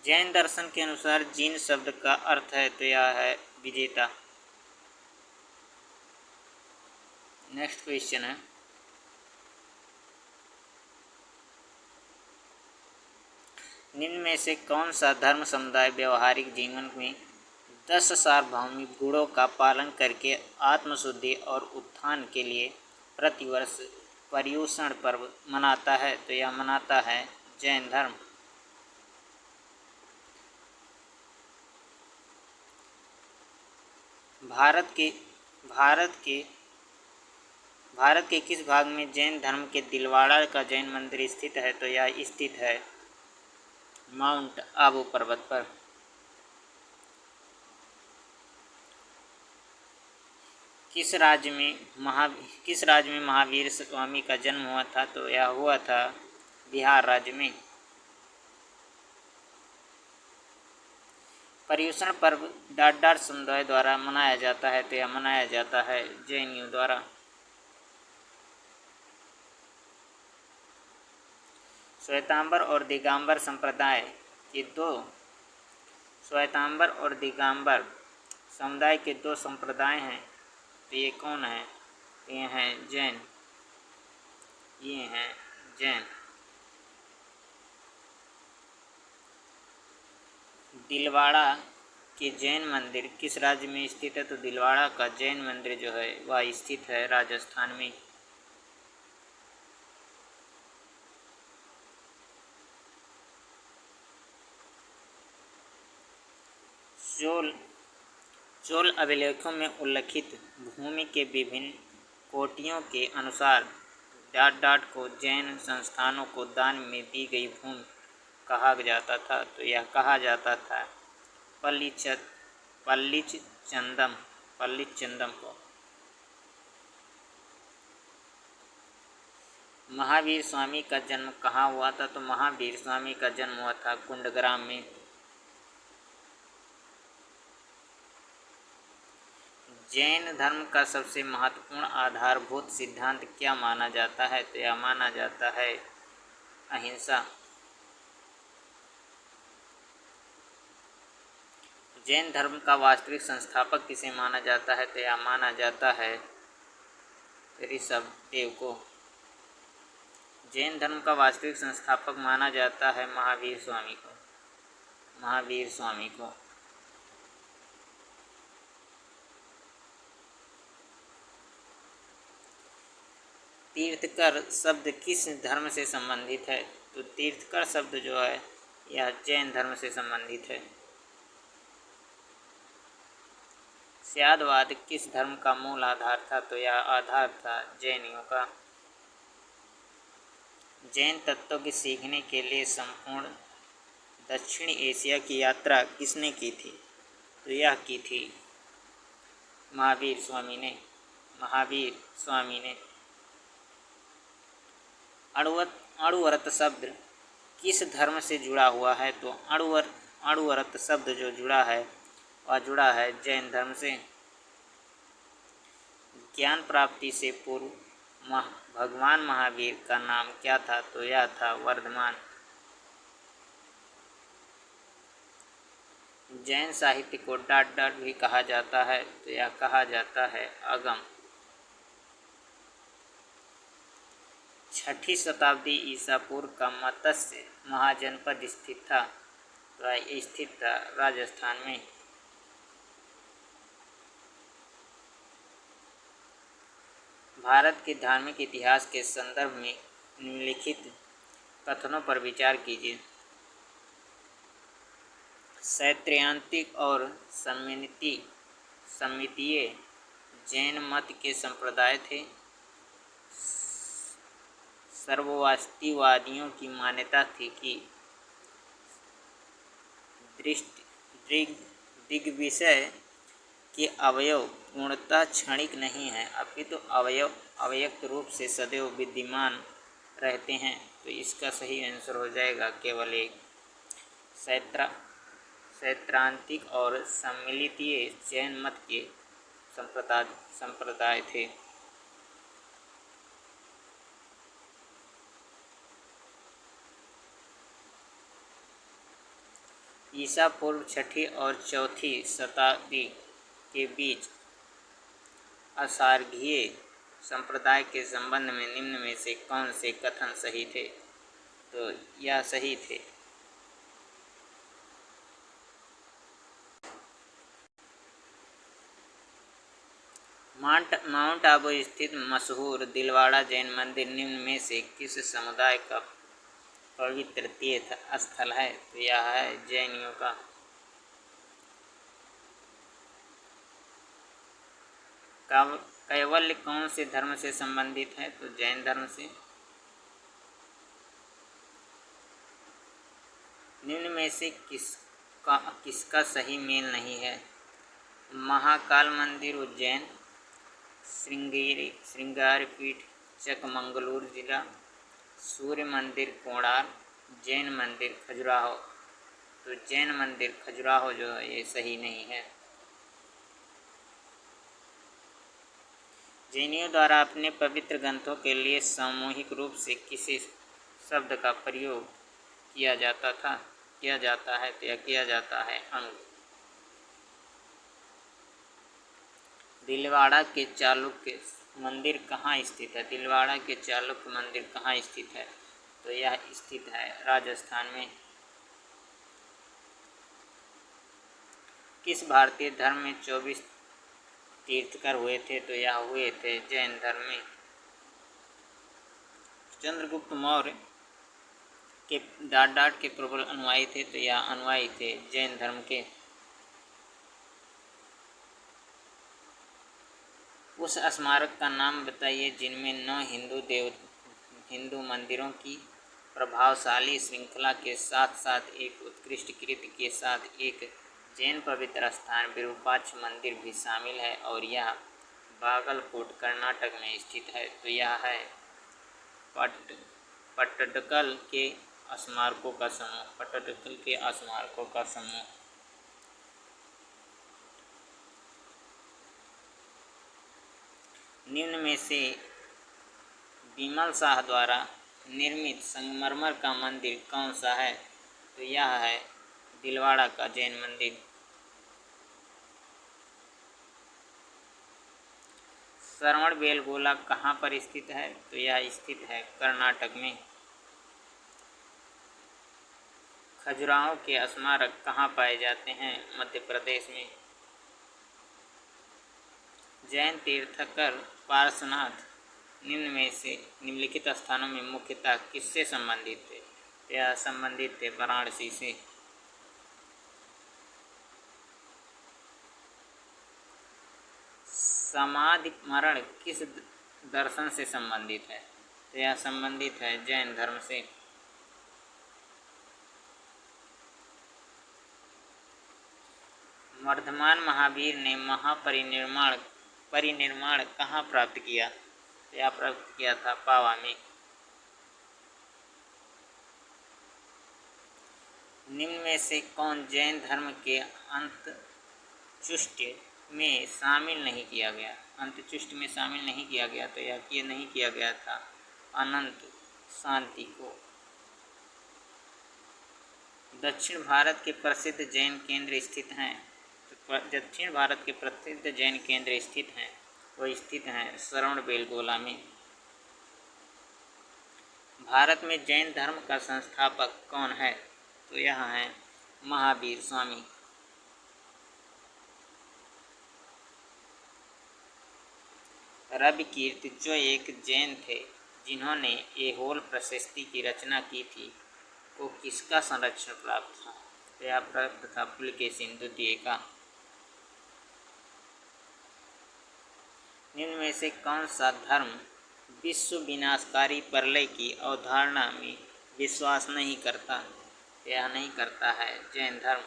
जैन दर्शन के अनुसार जीन शब्द का अर्थ है तो यह है विजेता। नेक्स्ट क्वेश्चन है, निम्न में से कौन सा धर्म समुदाय व्यवहारिक जीवन में 10 सार्वभौमिक गुणों का पालन करके आत्मशुद्धि और उत्थान के लिए प्रतिवर्ष पर्युषण पर्व मनाता है तो यह मनाता है जैन धर्म। भारत के भारत के भारत के किस भाग में जैन धर्म के दिलवाड़ा का जैन मंदिर स्थित है तो यह स्थित है माउंट आबू पर्वत पर। किस राज्य में महावीर स्वामी का जन्म हुआ था तो यह हुआ था बिहार राज्य में। पर्युषण पर्व डाट डाट समुदाय द्वारा मनाया जाता है तो यह मनाया जाता है जैनियों द्वारा। श्वेतांबर और दिगंबर संप्रदाय के दो श्वेतांबर और दिगंबर समुदाय के दो संप्रदाय हैं तो ये कौन है? तो ये हैं जैन। दिलवाड़ा के जैन मंदिर किस राज्य में स्थित है? तो दिलवाड़ा का जैन मंदिर जो है वह स्थित है राजस्थान में। चोल अभिलेखों में उल्लिखित भूमि के विभिन्न कोटियों के अनुसार डाट डाट को जैन संस्थानों को दान में दी गई भूमि कहा जाता था तो यह कहा जाता था पल्लीचंदम को। महावीर स्वामी का जन्म कहाँ हुआ था? तो महावीर स्वामी का जन्म हुआ था कुंडग्राम में। जैन धर्म का सबसे महत्वपूर्ण आधारभूत सिद्धांत क्या माना जाता है? तो यह माना जाता है अहिंसा। जैन धर्म का वास्तविक संस्थापक किसे माना जाता है? तो यह माना जाता है ऋषभदेव को। जैन धर्म का वास्तविक संस्थापक माना जाता है महावीर स्वामी को। तीर्थकर शब्द किस धर्म से संबंधित है? तो तीर्थकर शब्द जो है यह जैन धर्म से संबंधित है। स्यादवाद किस धर्म का मूल आधार था? तो यह आधार था जैनियों का। जैन तत्वों की सीखने के लिए संपूर्ण दक्षिण एशिया की यात्रा किसने की थी? तो यह की थी महावीर स्वामी ने। अणुव्रत शब्द किस धर्म से जुड़ा हुआ है? तो अणुव्रत शब्द जो जुड़ा है वह जुड़ा है जैन धर्म से। ज्ञान प्राप्ति से पूर्व भगवान महावीर का नाम क्या था? तो यह था वर्धमान। जैन साहित्य को डाट डाट भी कहा जाता है तो यह कहा जाता है अगम। 6ठी शताब्दी ईसा पूर्व का मत्स्य महाजनपद स्थित था तो यह स्थित था राजस्थान में। भारत के धार्मिक इतिहास के संदर्भ में निम्नलिखित कथनों पर विचार कीजिए। सैद्धांतिक और सम्मितीय जैन मत के संप्रदाय थे। सर्ववास्तिवादियों की मान्यता थी कि दिग्विजय के अवयव पूर्णतः क्षणिक नहीं है अपितु अव्यक्त रूप से सदैव विद्यमान रहते हैं। तो इसका सही आंसर हो जाएगा केवल एक। सैद्धांतिक और सम्मिलीय जैन मत के संप्रदाय थे। ईसा पूर्व 6ठी और 4ठी शताब्दी के बीच असार्घीय संप्रदाय के संबंध में निम्न में से कौन से कथन सही थे? तो यह सही थे। माउंट आबू स्थित मशहूर दिलवाड़ा जैन मंदिर निम्न में से किस समुदाय का पवित्र तीर्थ स्थल है? तो यह है जैनियों का। कैवल्य कौन से धर्म से संबंधित है? तो जैन धर्म से। निम्न में से किसका सही मेल नहीं है? महाकाल मंदिर उज्जैन, श्रृंगार पीठ चकमंगलूर जिला, सूर्य मंदिर कोणार्क, जैन मंदिर खजुराहो। तो जैन मंदिर खजुराहो जो है ये सही नहीं है। जैनियों द्वारा अपने पवित्र ग्रंथों के लिए सामूहिक रूप से किसी शब्द का प्रयोग किया जाता है तो यह किया जाता है अंग। दिलवाड़ा के चालुक्य मंदिर कहाँ स्थित है? दिलवाड़ा के चालुक्य मंदिर कहाँ स्थित है? तो यह स्थित है राजस्थान में। किस भारतीय धर्म में 24 तीर्थकर हुए थे? तो यह हुए थे जैन धर्म में। चंद्रगुप्त मौर्य के डाट के प्रबल अनुयायी थे तो यह अनुयायी थे जैन धर्म के। उस स्मारक का नाम बताइए जिनमें 9 हिंदू मंदिरों की प्रभावशाली श्रृंखला के साथ साथ एक उत्कृष्ट कृति के साथ एक जैन पवित्र स्थान विरूपाक्ष मंदिर भी शामिल है और यह बागलकोट कर्नाटक में स्थित है। तो यह है पट्टडकल के स्मारकों का समूह। निम्न में से बिमल शाह द्वारा निर्मित संगमरमर का मंदिर कौन सा है? तो यह है दिलवाड़ा का जैन मंदिर। श्रवणबेलगोला कहाँ पर स्थित है? तो यह स्थित है कर्नाटक में। खजुराहो के स्मारक कहाँ पाए जाते हैं? मध्य प्रदेश में। जैन तीर्थकर पार्श्वनाथ निम्नलिखित स्थानों में मुख्यतः किससे संबंधित थे? यह संबंधित थे वाराणसी से। समाधि मरण किस दर्शन से संबंधित है? तो यह संबंधित है जैन धर्म से। वर्धमान महावीर ने परिनिर्माण कहाँ प्राप्त किया? यह प्राप्त किया था पावा में। निम्न में से कौन जैन धर्म के अंतचुष्ट में शामिल नहीं किया गया? अंतचुष्ट में शामिल नहीं किया गया तो यह नहीं किया गया था अनंत शांति को। दक्षिण भारत के प्रसिद्ध जैन केंद्र स्थित हैं। तो दक्षिण भारत के प्रसिद्ध जैन केंद्र स्थित हैं वो स्थित हैं श्रवणबेलगोला में। भारत में जैन धर्म का संस्थापक कौन है? तो यह है महावीर स्वामी। रविकीर्ति जो एक जैन थे जिन्होंने ऐहोल प्रशस्ति की रचना की थी को किसका संरक्षण प्राप्त था? तो यह प्राप्त था पुलकेशिन द्वितीय का। निम्न में से कौन सा धर्म विश्व विनाशकारी प्रलय की अवधारणा में विश्वास नहीं करता? यह नहीं करता है जैन धर्म।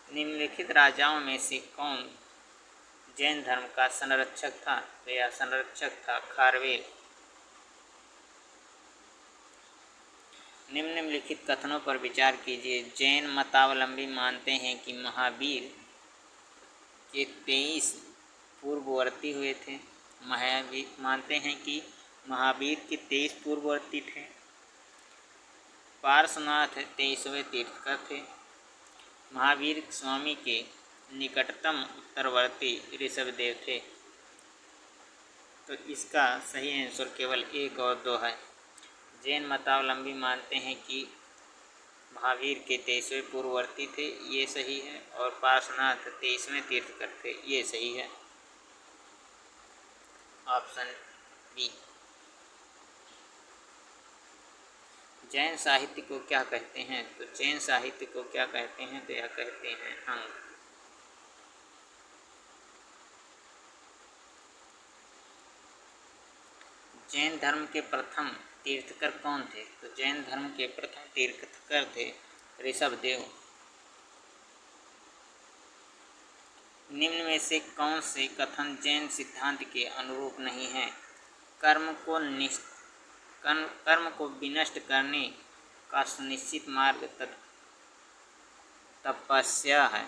निम्नलिखित राजाओं में से कौन जैन धर्म का संरक्षक था? तो यह संरक्षक था खारवेल। निम्नलिखित कथनों पर विचार कीजिए। जैन मतावलंबी मानते हैं कि महावीर के 23 पूर्ववर्ती हुए थे। मानते हैं कि महावीर के 23 पूर्ववर्ती थे। पार्श्वनाथ 23वें तीर्थकर थे। महावीर स्वामी के निकटतम उत्तरवर्ती ऋषभदेव थे। तो इसका सही आंसर केवल 1 और 2 है। जैन मतावलंबी मानते हैं कि महावीर के 23वें पूर्ववर्ती थे, ये सही है, और पार्श्वनाथ 23वें तीर्थकर थे, ये सही है। Option B. जैन साहित्य को क्या कहते हैं? तो जैन साहित्य को क्या कहते हैं? तो यह कहते हैं अंग। जैन धर्म के प्रथम तीर्थकर कौन थे? तो जैन धर्म के प्रथम तीर्थकर थे ऋषभदेव। निम्न में से कौन से कथन जैन सिद्धांत के अनुरूप नहीं है? कर्म को विनष्ट करने का सुनिश्चित मार्ग तपस्या है।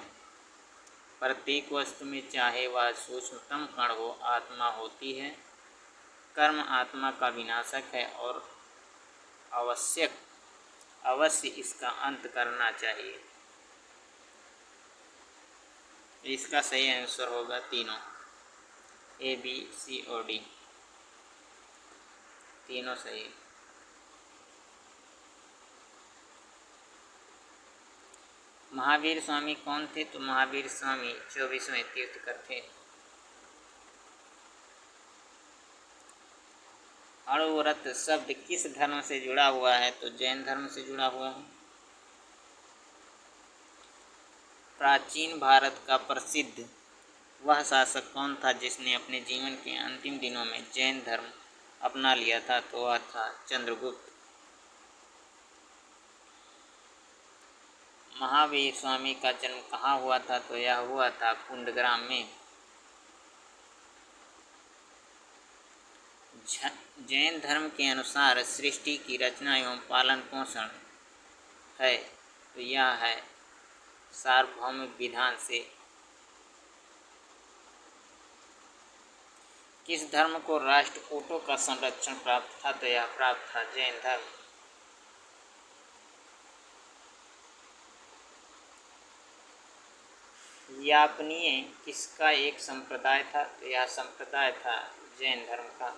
प्रत्येक वस्तु में, चाहे वह सूक्ष्मतम कण हो, आत्मा होती है। कर्म आत्मा का विनाशक है और अवश्य इसका अंत करना चाहिए। इसका सही आंसर होगा तीनों, ए, बी, सी और डी, तीनों सही। महावीर स्वामी कौन थे? तो महावीर स्वामी 24वें तीर्थकर थे। अणुव्रत शब्द किस धर्म से जुड़ा हुआ है? तो जैन धर्म से जुड़ा हुआ है। प्राचीन भारत का प्रसिद्ध वह शासक कौन था जिसने अपने जीवन के अंतिम दिनों में जैन धर्म अपना लिया था? तो वह था चंद्रगुप्त। महावीर स्वामी का जन्म कहाँ हुआ था? तो यह हुआ था कुंडग्राम में। जैन धर्म के अनुसार सृष्टि की रचना एवं पालन पोषण है, तो यह है सार्वभौमिक विधान से। किस धर्म को राष्ट्रकूटों का संरक्षण प्राप्त था? तो यह प्राप्त था जैन धर्म। यापनीय किसका एक संप्रदाय था? तो यह संप्रदाय था जैन धर्म का।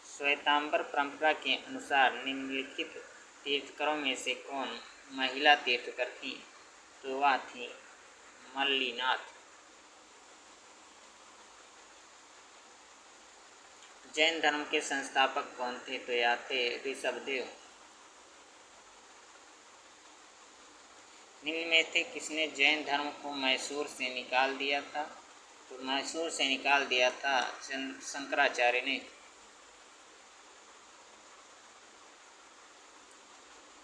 श्वेतांबर परंपरा के अनुसार निम्नलिखित तीर्थकरों में से कौन महिला तीर्थकर थी? तो वह थी मल्लीनाथ। जैन धर्म के संस्थापक कौन थे? तो यह थे ऋषभदेव। निम्न में से किसने जैन धर्म को मैसूर से निकाल दिया था? तो मैसूर से निकाल दिया था शंकराचार्य ने।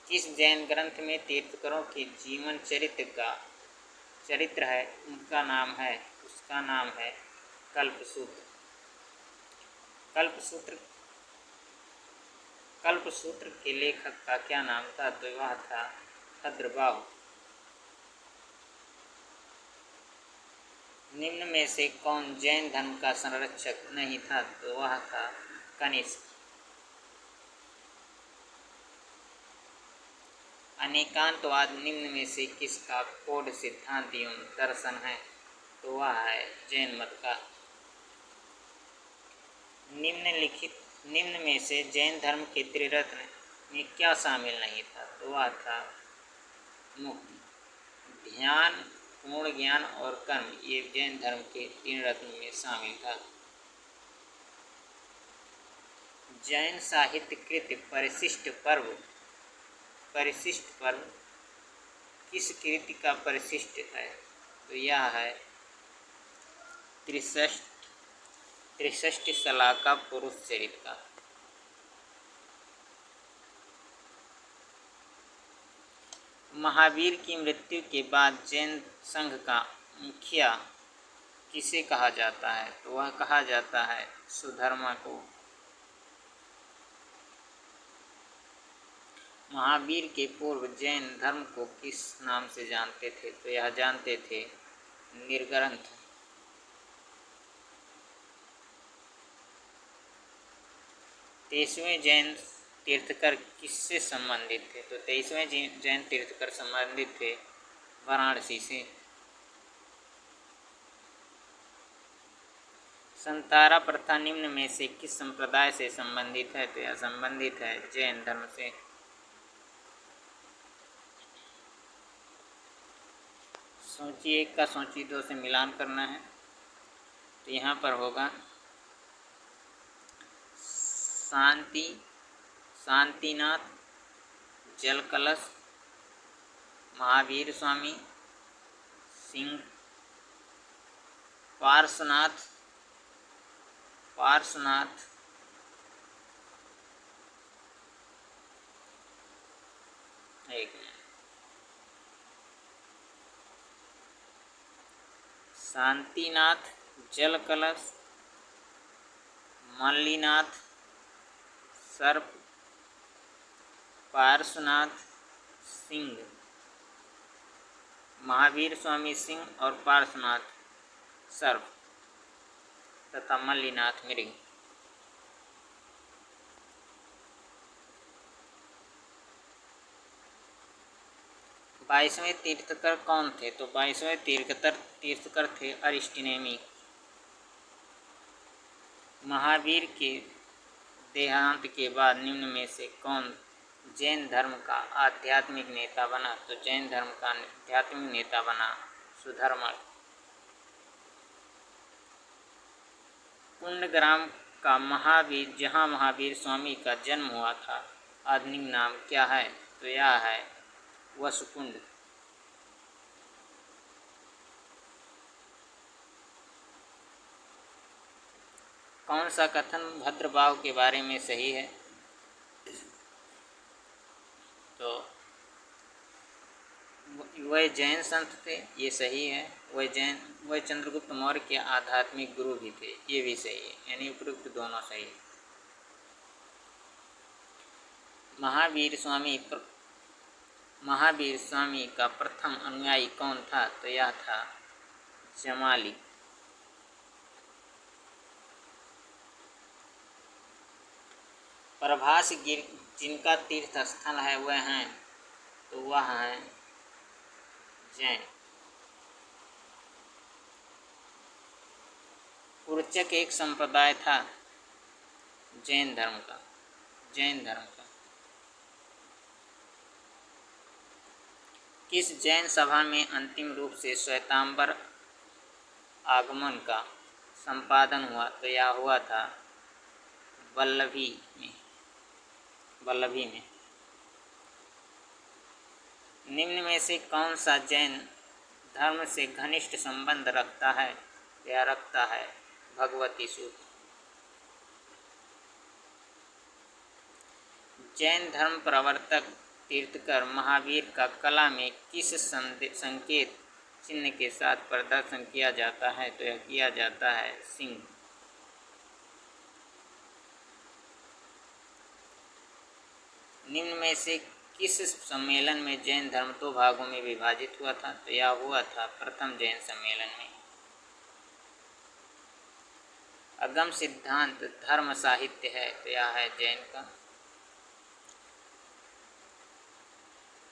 किस जैन ग्रंथ में तीर्थकरों के जीवन चरित्र है उसका नाम है कल्पसूत्र। कल्पसूत्र के लेखक का क्या नाम था? तो वह था खद्रबाहु। निम्न में से कौन जैन धर्म का संरक्षक नहीं था? तो वह था कनिष्क। अनेकांतवाद निम्न में से किसका कोड सिद्धांत एवं दर्शन है? तो वह है जैन मत का। निम्न में से जैन धर्म के त्रिरत्न में क्या शामिल नहीं था? तो वह था मुक्ति, ध्यान, पूर्ण ज्ञान और कर्म। ये जैन धर्म के 3 रत्न में शामिल था। जैन साहित्यकृत परिशिष्ट पर्व किस कृति का परिशिष्ट है? तो यह है त्रिषष्टि शलाका पुरुष चरित का। महावीर की मृत्यु के बाद जैन संघ का मुखिया किसे कहा जाता है? तो वह कहा जाता है सुधर्मा को। महावीर के पूर्व जैन धर्म को किस नाम से जानते थे? तो यह जानते थे निर्ग्रंथ। तेईसवें जैन तीर्थकर किससे संबंधित थे? तो 23वें जैन तीर्थकर संबंधित थे वाराणसी से। संतारा प्रथा निम्न में से किस संप्रदाय से संबंधित है? तो यह संबंधित है जैन धर्म से। सूची 1 का सूची 2 से मिलान करना है, तो यहाँ पर होगा शांतिनाथ, जल कलश, महावीर स्वामी सिंह, पार्श्वनाथ, एक मिनट, शांतिनाथ, जल कलश, मल्लीनाथ, सर्प, पार्श्वनाथ सिंह, महावीर स्वामी सिंह और पार्श्वनाथ सर्प तथा मल्लीनाथ मृग। बाईसवें तीर्थकर कौन थे? तो 22वें तीर्थकर थे अरिस्टनेमी। महावीर के देहांत के बाद निम्न में से कौन जैन धर्म का आध्यात्मिक नेता बना? तो जैन धर्म का आध्यात्मिक नेता बना सुधर्मा। कुंडग्राम का महावीर, जहाँ महावीर स्वामी का जन्म हुआ था, आधुनिक नाम क्या है? तो यह है वसुकुंड। कौन सा कथन भद्रबाहु के बारे में सही है? तो वह जैन संत थे, ये सही है। वह चंद्रगुप्त मौर्य के आध्यात्मिक गुरु भी थे, ये भी सही है। यानी उपयुक्त दोनों सही है। महावीर स्वामी का प्रथम अनुयायी कौन था? तो यह था जमाली। प्रभास गिर जिनका तीर्थ स्थल है वह हैं, तो वह हैं जैन। कुर्चक एक संप्रदाय था जैन धर्म का। किस जैन सभा में अंतिम रूप से श्वेतांबर आगमन का संपादन हुआ? तो यह हुआ था वल्लभी में। निम्न में से कौन सा जैन धर्म से घनिष्ठ संबंध रखता है? या रखता है भगवती सूत्र। जैन धर्म प्रवर्तक तीर्थकर महावीर का कला में किस संकेत चिन्ह के साथ प्रदर्शन किया जाता है? तो यह किया जाता है सिंह। निम्न में से किस सम्मेलन में जैन धर्म 2 भागों में विभाजित हुआ था? तो यह हुआ था प्रथम जैन सम्मेलन में। अगम सिद्धांत धर्म साहित्य है, तो यह है जैन का।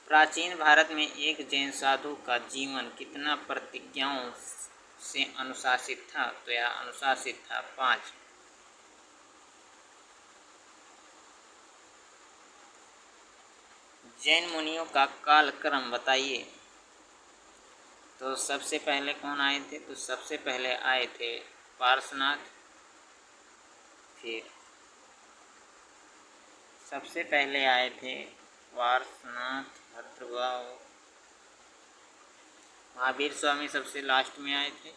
प्राचीन भारत में एक जैन साधु का जीवन कितना प्रतिज्ञाओं से अनुशासित था? तो यह अनुशासित था 5। जैन मुनियों का कालक्रम बताइए। तो सबसे पहले कौन आए थे? तो सबसे पहले आए थे पार्श्वनाथ। फिर सबसे पहले आए थे पार्श्वनाथ, भद्रबाहु, महावीर स्वामी सबसे लास्ट में आए थे।